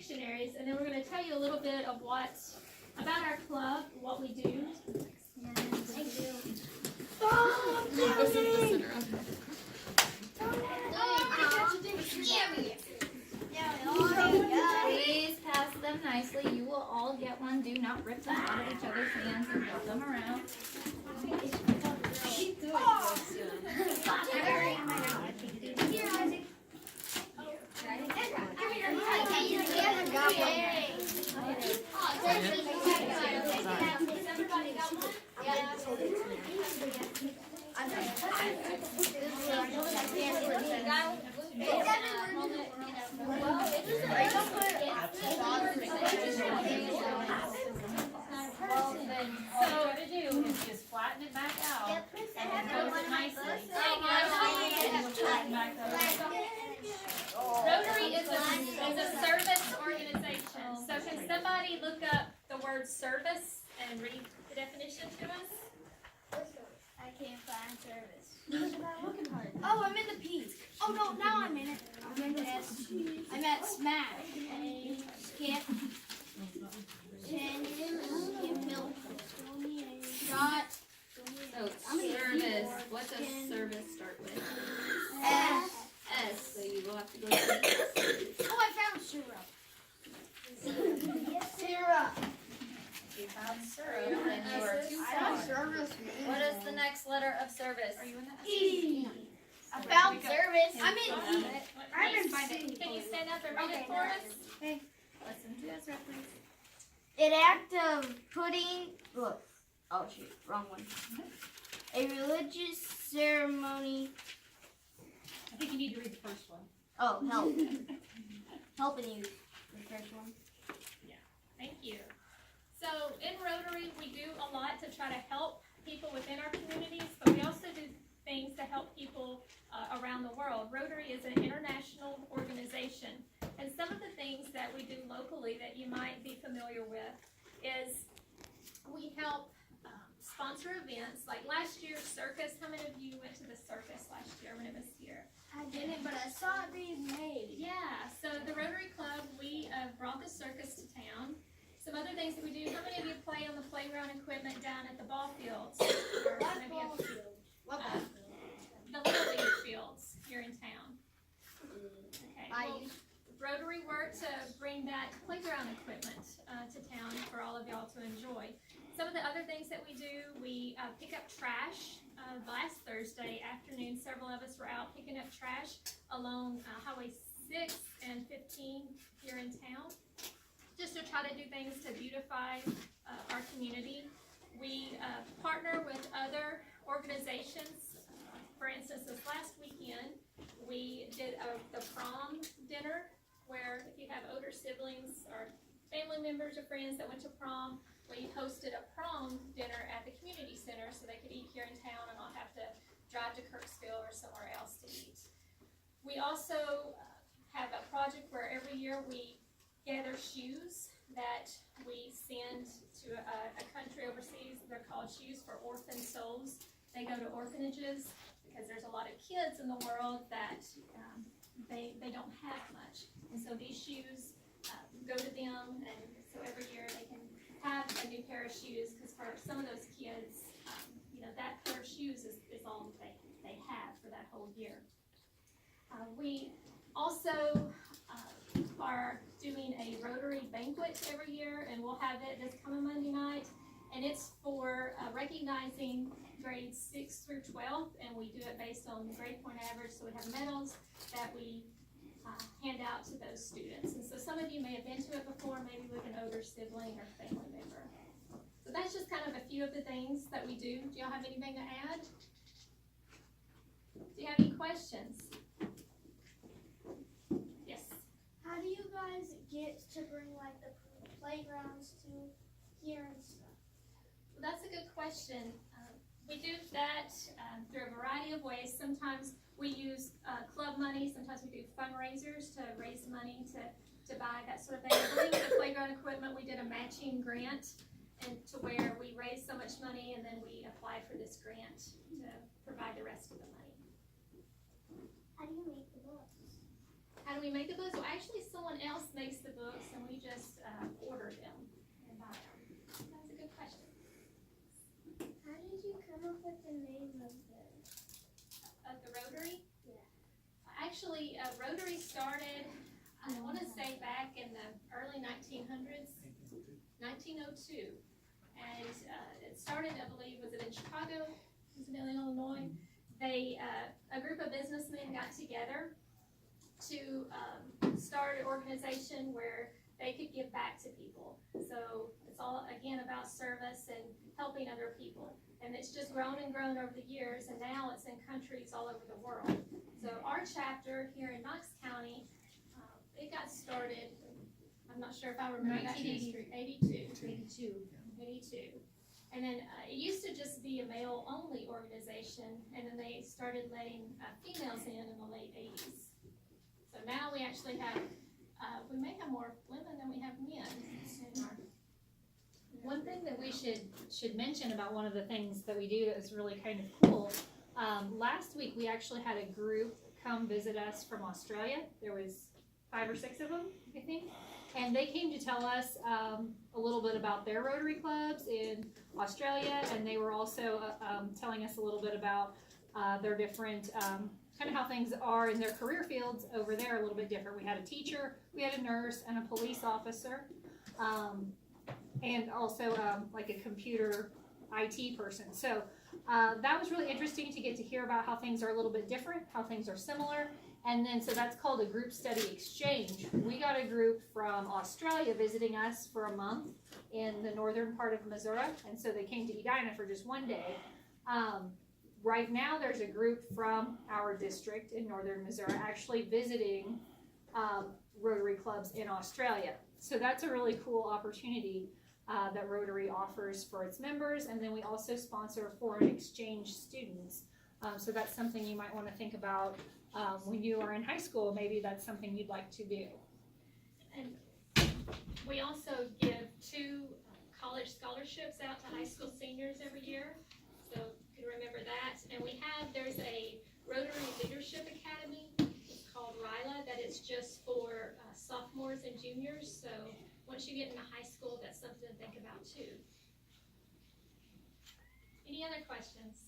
dictionaries, and then we're going to tell you a little bit of about our club, what we do. And thank you. Please pass them nicely. You will all get one. Do not rip them out of each other's hands and flip them around. So what to do is just flatten it back out and then close it nicely. Rotary is a service organization. So can somebody look up the word service and read the definition to us? I can't find service. Oh, I'm in the P. Oh no, now I'm in it. I'm in the S. I'm at smash. Skip. Shot. So service. What does service start with? S. S. So you will have to go to S. Oh, I found syrup. Syrup. You found syrup and you are too far. What is the next letter of service? Are you in that? E. I found service. I'm in E. I'm in C. Can you stand up and read it for us? Okay. Listen to us, please. An act of putting. Look. Oh shoot, wrong one. A religious ceremony. I think you need to read the first one. Oh, help. Helping you. The first one. Thank you. So in Rotary, we do a lot to try to help people within our communities, but we also do things to help people around the world. Rotary is an international organization, and some of the things that we do locally that you might be familiar with is we help sponsor events. Like last year, circus. How many of you went to the circus last year when it was here? I didn't, but I saw it being made. Yeah, so the Rotary Club, we brought the circus to town. Some other things that we do, how many of you play on the playground equipment down at the ball fields? Or maybe the Little League fields here in town. Okay, well, Rotary worked to bring that playground equipment to town for all of y'all to enjoy. Some of the other things that we do, we pick up trash. Last Thursday afternoon, several of us were out picking up trash along Highway 6 and 15 here in town, just to try to do things to beautify our community. We partner with other organizations. For instance, this last weekend, we did the prom dinner, where if you have older siblings or family members or friends that went to prom, we hosted a prom dinner at the community center so they could eat here in town and not have to drive to Kirksville or somewhere else to eat. We also have a project where every year we gather shoes that we send to a country overseas. They're called Shoes for Orphan Souls. They go to orphanages because there's a lot of kids in the world that they don't have much. And so these shoes go to them, and so every year they can have a new pair of shoes, because for some of those kids, that pair of shoes is all they have for that whole year. We also are doing a Rotary banquet every year, and we'll have it this coming Monday night, and it's for recognizing grades 6 through 12, and we do it based on grade point average, so we have medals that we hand out to those students. And so some of you may have been to it before, maybe with an older sibling or family member. So that's just kind of a few of the things that we do. Do y'all have anything to add? Do you have any questions? Yes. How do you guys get to bring like the playgrounds to here and stuff? Well, that's a good question. We do that through a variety of ways. Sometimes we use club money. Sometimes we do fundraisers to raise money to buy that sort of thing. I believe the playground equipment, we did a matching grant, and to where we raised so much money, and then we applied for this grant to provide the rest of the money. How do you make the books? How do we make the books? Well, actually, someone else makes the books, and actually, Rotary started, I want to say back in the early 1900s, 1902. And it started, I believe, was it in Chicago? Was it in Illinois? They, a group of businessmen got together to start an organization where they could give back to people. So it's all, again, about service and helping other people. And it's just grown and grown over the years, and now it's in countries all over the world. So our chapter here in Knox County, it got started, I'm not sure if I remember that history, 82. And then it used to just be a male-only organization, and then they started letting females in the late 80s. So now we actually have, we may have more women than we have men in our. One thing that we should mention about one of the things that we do that is really kind of cool. Last week we actually had a group come visit us from Australia. There was 5 or 6 of them, I think, and they came to tell us a little bit about their Rotary clubs in Australia, and they were also telling us a little bit about their different kind of how things are in their career fields over there, a little bit different. We had a teacher, we had a nurse, and a police officer. And also like a computer IT person. So that was really interesting to get to hear about how things are a little bit different, how things are similar. And then, so that's called a group study exchange. We got a group from Australia visiting us for a month in the northern part of Missouri. And so they came to Edina for just one day. Right now there's a group from our district in northern Missouri actually visiting Rotary clubs in Australia. So that's a really cool opportunity that Rotary offers for its members, and then we also sponsor foreign exchange students. So that's something you might want to think about when you are in high school. Maybe that's something you'd like to do. And we also give 2 college scholarships out to high school seniors every year, so you can remember that. And there's a Rotary Leadership Academy. It's called RILA, that is just for sophomores and juniors. So once you get into high school, that's something to think about too. Any other questions?